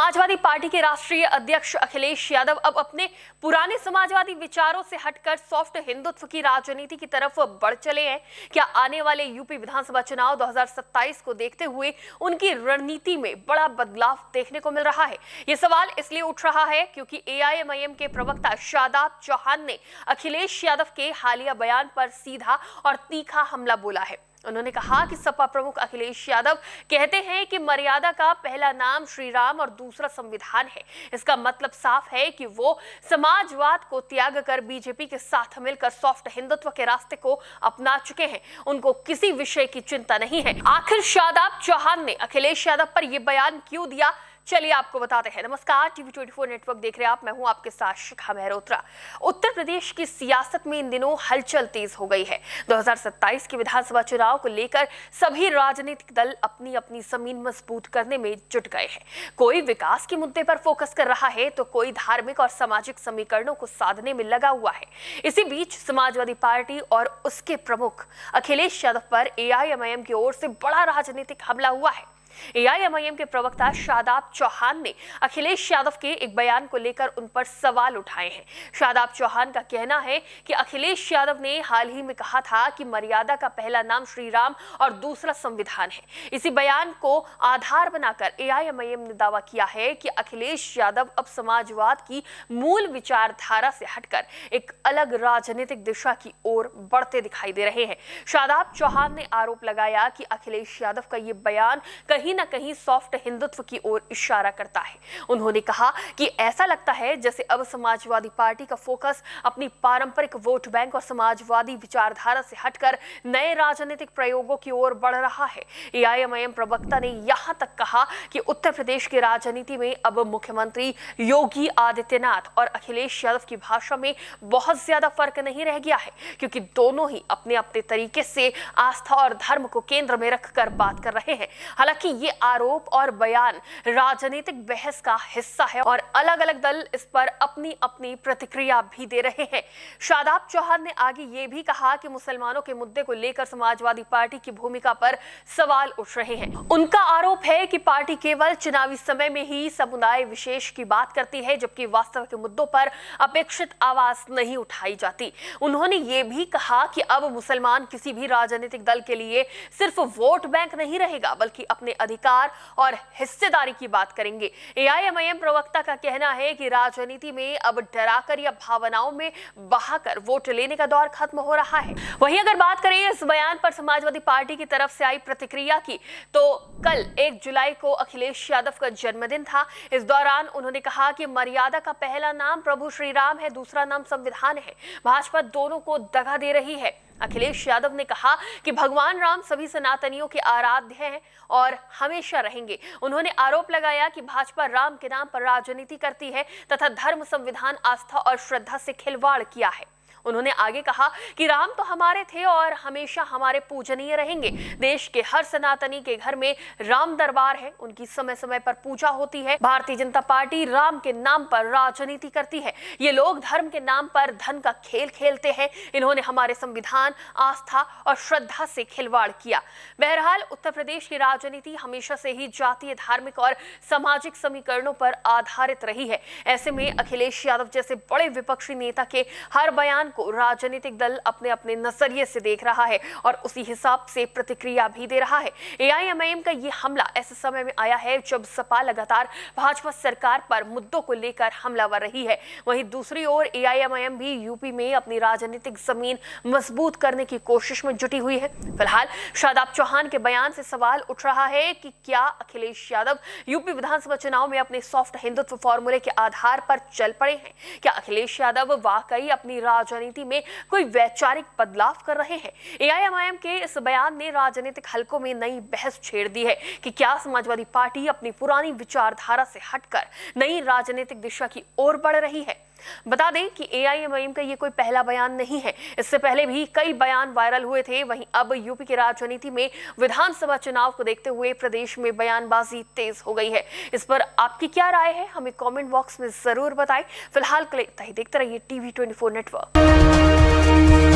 Samajwadi party के राष्ट्रीय अध्यक्ष अखिलेश यादव अब अपने पुराने समाजवादी विचारों से हटकर सॉफ्ट हिंदुत्व की राजनीति की तरफ बढ़ चले हैं। क्या आने वाले यूपी विधानसभा चुनाव 2027 को देखते हुए उनकी रणनीति में बड़ा बदलाव देखने को मिल रहा है? ये सवाल इसलिए उठ रहा है क्योंकि एआईएमआईएम के प्रवक्ता शादाब चौहान ने अखिलेश यादव के हालिया बयान पर सीधा और तीखा हमला बोला है। उन्होंने कहा कि सपा प्रमुख अखिलेश यादव कहते हैं कि मर्यादा का पहला नाम श्री राम और दूसरा संविधान है। इसका मतलब साफ है कि वो समाजवाद को त्याग कर बीजेपी के साथ मिलकर सॉफ्ट हिंदुत्व के रास्ते को अपना चुके हैं। उनको किसी विषय की चिंता नहीं है। आखिर शादाब चौहान ने अखिलेश यादव पर यह बयान क्यों दिया, चलिए आपको बताते हैं। नमस्कार, टीवी 24 नेटवर्क देख रहे हैं आप। मैं हूं आपके साथ शिखा मेहरोत्रा। उत्तर प्रदेश की सियासत में इन दिनों हलचल तेज हो गई है। 2027 के विधानसभा चुनाव को लेकर सभी राजनीतिक दल अपनी अपनी जमीन मजबूत करने में जुट गए हैं। कोई विकास के मुद्दे पर फोकस कर रहा है तो कोई धार्मिक और सामाजिक समीकरणों को साधने में लगा हुआ है। इसी बीच समाजवादी पार्टी और उसके प्रमुख अखिलेश यादव पर एआईएमआईएम की ओर से बड़ा राजनीतिक हमला हुआ है। एआईएमआईएम के प्रवक्ता शादाब चौहान ने अखिलेश यादव के एक बयान को लेकर उन पर सवाल उठाए हैं। शादाब चौहान का कहना है कि अखिलेश यादव ने हाल ही में कहा था कि मर्यादा का पहला नाम श्री राम और दूसरा संविधान है। इसी बयान को आधार बनाकर एआईएमआईएम ने दावा किया है कि अखिलेश यादव अब समाजवाद की मूल विचारधारा से हटकर एक अलग राजनीतिक दिशा की ओर बढ़ते दिखाई दे रहे हैं। शादाब चौहान ने आरोप लगाया कि अखिलेश यादव का ये बयान कहीं न कहीं सॉफ्ट हिंदुत्व की ओर इशारा करता है। उन्होंने कहा कि ऐसा लगता है जैसे अब समाजवादी पार्टी का फोकस अपनी पारंपरिक वोट बैंक और समाजवादी विचारधारा से हटकर नए राजनीतिक प्रयोगों की ओर बढ़ रहा है। एआईएमआईएम प्रवक्ता ने यहां तक कहा कि उत्तर प्रदेश की राजनीति में अब मुख्यमंत्री योगी आदित्यनाथ और अखिलेश यादव की भाषा में बहुत ज्यादा फर्क नहीं रह गया है, क्योंकि दोनों ही अपने अपने तरीके से आस्था और धर्म को केंद्र में रखकर बात कर रहे हैं। हालांकि ये आरोप और बयान राजनीतिक बहस का हिस्सा है और अलग अलग दल इस पर अपनी अपनी प्रतिक्रिया भी दे रहे हैं। शादाब चौहान ने आगे ये भी कहा कि मुसलमानों के मुद्दे को लेकर समाजवादी पार्टी की भूमिका पर सवाल उठ रहे हैं। उनका आरोप है कि पार्टी केवल चुनावी समय में ही समुदाय विशेष की बात करती है, जबकि वास्तविक मुद्दों पर अपेक्षित आवाज नहीं उठाई जाती। उन्होंने ये भी कहा कि अब मुसलमान किसी भी राजनीतिक दल के लिए सिर्फ वोट बैंक नहीं रहेगा, बल्कि अपने अधिकार और हिस्सेदारी की बात करेंगे। एआईएमआईएम प्रवक्ता का कहना है कि राजनीति में अब डराकर या भावनाओं में बहाकर वोट लेने का दौर खत्म हो रहा है। वहीं अगर बात करें इस बयान पर समाजवादी पार्टी की तरफ से आई प्रतिक्रिया की, तो कल 1 जुलाई को अखिलेश यादव का जन्मदिन था। इस दौरान उन्होंने कहा कि मर्यादा का पहला नाम प्रभु श्री राम है, दूसरा नाम संविधान है। भाजपा दोनों को दगा दे रही है। अखिलेश यादव ने कहा कि भगवान राम सभी सनातनियों के आराध्य हैं और हमेशा रहेंगे। उन्होंने आरोप लगाया कि भाजपा राम के नाम पर राजनीति करती है तथा धर्म, संविधान, आस्था और श्रद्धा से खिलवाड़ किया है। उन्होंने आगे कहा कि राम तो हमारे थे और हमेशा हमारे पूजनीय रहेंगे। देश के हर सनातनी के घर में राम दरबार है, उनकी समय समय पर पूजा होती है। भारतीय जनता पार्टी राम के नाम पर राजनीति करती है। ये लोग धर्म के नाम पर धन का खेल खेलते हैं। इन्होंने हमारे संविधान, आस्था और श्रद्धा से खिलवाड़ किया। बहरहाल उत्तर प्रदेश की राजनीति हमेशा से ही जातीय, धार्मिक और सामाजिक समीकरणों पर आधारित रही है। ऐसे में अखिलेश यादव जैसे बड़े विपक्षी नेता के हर बयान को राजनीतिक दल अपने अपने नजरिए से देख रहा है और उसी हिसाब से प्रतिक्रिया भी दे रहा है। एआईएमआईएम का ये हमला ऐसे समय में आया है जब सपा लगातार भाजपा सरकार पर मुद्दों को लेकर हमलावर रही है। वहीं दूसरी ओर एआईएमआईएम भी यूपी में अपनी राजनीतिक जमीन मजबूत करने की कोशिश में जुटी हुई है। फिलहाल शादाब चौहान के बयान से सवाल उठ रहा है कि क्या अखिलेश यादव यूपी विधानसभा चुनाव में अपने सॉफ्ट हिंदुत्व फॉर्मूले के आधार पर चल पड़े हैं? क्या अखिलेश यादव वाकई अपनी राजनीति में कोई वैचारिक बदलाव कर रहे हैं? एआईएमआईएम के इस बयान ने राजनीतिक हलकों में नई बहस छेड़ दी है कि क्या समाजवादी पार्टी अपनी पुरानी विचारधारा से हटकर नई राजनीतिक दिशा की ओर बढ़ रही है। बता दें कि एआईएमआईएम का ये कोई पहला बयान नहीं है। इससे पहले भी कई बयान वायरल हुए थे। वहीं अब यूपी की राजनीति में विधानसभा चुनाव को देखते हुए प्रदेश में बयानबाजी तेज हो गई है। इस पर आपकी क्या राय है, हमें कमेंट बॉक्स में जरूर बताएं। फिलहाल के लिए देखते रहिए टीवी 24 नेटवर्क।